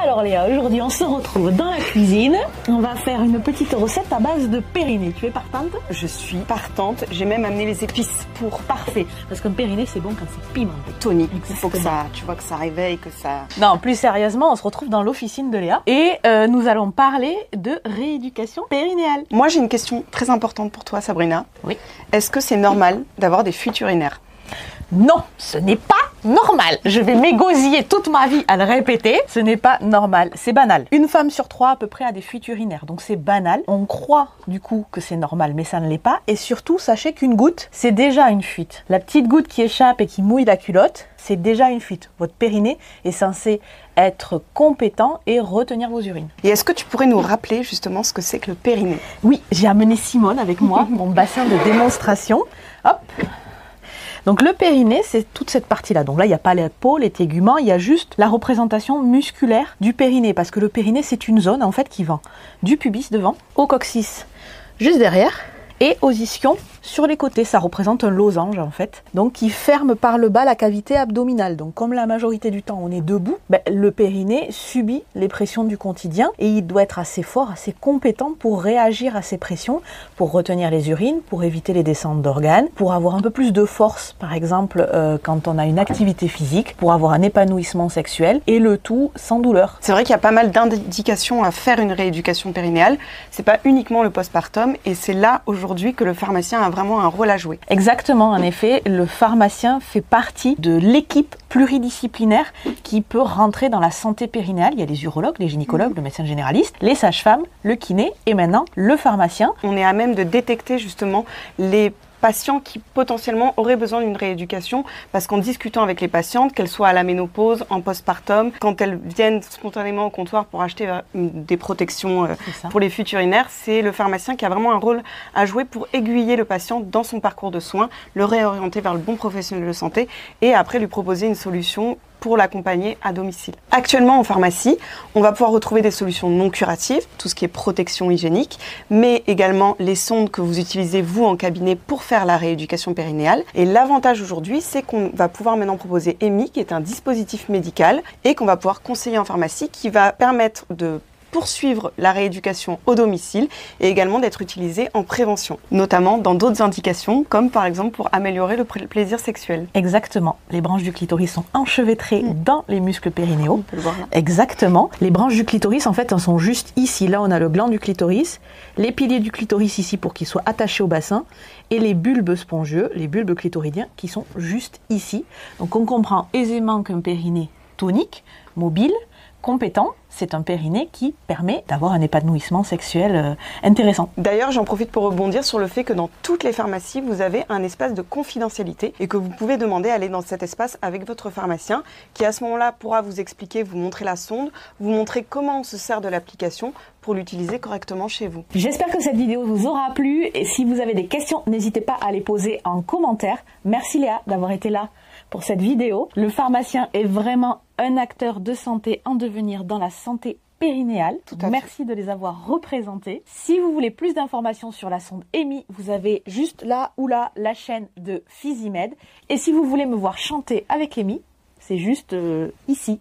Alors Léa, aujourd'hui on se retrouve dans la cuisine. On va faire une petite recette à base de périnée. Tu es partante? Je suis partante. J'ai même amené les épices pour. Parfait. Parce qu'un périnée c'est bon quand c'est pimenté. Tonique. Il faut que ça, tu vois, que ça réveille, que ça... Non, plus sérieusement, on se retrouve dans l'officine de Léa. Et nous allons parler de rééducation périnéale. Moi j'ai une question très importante pour toi Sabrina. Oui. Est-ce que c'est normal d'avoir des fuites urinaires? Non, ce n'est pas normal. Je vais m'égosiller toute ma vie à le répéter. Ce n'est pas normal, c'est banal. Une femme sur 3 à peu près a des fuites urinaires, donc c'est banal. On croit du coup que c'est normal, mais ça ne l'est pas. Et surtout, sachez qu'une goutte, c'est déjà une fuite. La petite goutte qui échappe et qui mouille la culotte, c'est déjà une fuite. Votre périnée est censé être compétent et retenir vos urines. Et est-ce que tu pourrais nous rappeler justement ce que c'est que le périnée? Oui, j'ai amené Simone avec moi, mon bassin de démonstration. Hop. Donc le périnée, c'est toute cette partie-là. Donc là, il n'y a pas les peaux, les téguments, il y a juste la représentation musculaire du périnée. Parce que le périnée, c'est une zone en fait qui va du pubis devant, au coccyx juste derrière et aux ischions sur les côtés. Ça représente un losange en fait. Donc qui ferme par le bas la cavité abdominale. Donc comme la majorité du temps on est debout, le périnée subit les pressions du quotidien et il doit être assez fort, assez compétent pour réagir à ces pressions, pour retenir les urines, pour éviter les descentes d'organes, pour avoir un peu plus de force par exemple quand on a une activité physique, pour avoir un épanouissement sexuel et le tout sans douleur. C'est vrai qu'il y a pas mal d'indications à faire une rééducation périnéale. C'est pas uniquement le postpartum et c'est là aujourd'hui que le pharmacien a vraiment un rôle à jouer. Exactement, en effet, le pharmacien fait partie de l'équipe pluridisciplinaire qui peut rentrer dans la santé périnéale. Il y a les urologues, les gynécologues, le médecin généraliste, les sages-femmes, le kiné et maintenant le pharmacien. On est à même de détecter justement les patients qui potentiellement auraient besoin d'une rééducation parce qu'en discutant avec les patientes, qu'elles soient à la ménopause, en postpartum, quand elles viennent spontanément au comptoir pour acheter des protections pour les fuites urinaires, c'est le pharmacien qui a vraiment un rôle à jouer pour aiguiller le patient dans son parcours de soins, le réorienter vers le bon professionnel de santé et après lui proposer une solution pour l'accompagner à domicile. Actuellement en pharmacie, on va pouvoir retrouver des solutions non curatives, tout ce qui est protection hygiénique, mais également les sondes que vous utilisez vous en cabinet pour faire la rééducation périnéale. Et l'avantage aujourd'hui, c'est qu'on va pouvoir maintenant proposer EMI, qui est un dispositif médical, et qu'on va pouvoir conseiller en pharmacie, qui va permettre de poursuivre la rééducation au domicile et également d'être utilisé en prévention, notamment dans d'autres indications, comme par exemple pour améliorer le plaisir sexuel. Exactement. Les branches du clitoris sont enchevêtrées dans les muscles périnéaux. On peut le voir là. Exactement. Les branches du clitoris, en fait, elles sont juste ici. Là, on a le gland du clitoris, les piliers du clitoris ici pour qu'ils soient attachés au bassin et les bulbes spongieux, les bulbes clitoridiens qui sont juste ici. Donc, on comprend aisément qu'un périnée tonique, mobile, compétent, c'est un périnée qui permet d'avoir un épanouissement sexuel intéressant. D'ailleurs, j'en profite pour rebondir sur le fait que dans toutes les pharmacies, vous avez un espace de confidentialité et que vous pouvez demander à aller dans cet espace avec votre pharmacien qui à ce moment-là pourra vous expliquer, vous montrer la sonde, vous montrer comment on se sert de l'application pour l'utiliser correctement chez vous. J'espère que cette vidéo vous aura plu et si vous avez des questions, n'hésitez pas à les poser en commentaire. Merci Léa d'avoir été là pour cette vidéo. Le pharmacien est vraiment un acteur de santé en devenir dans la santé périnéale. Merci de les avoir représentés. Si vous voulez plus d'informations sur la sonde EMI, vous avez juste là ou là la chaîne de Physimed. Et si vous voulez me voir chanter avec EMI, c'est juste ici.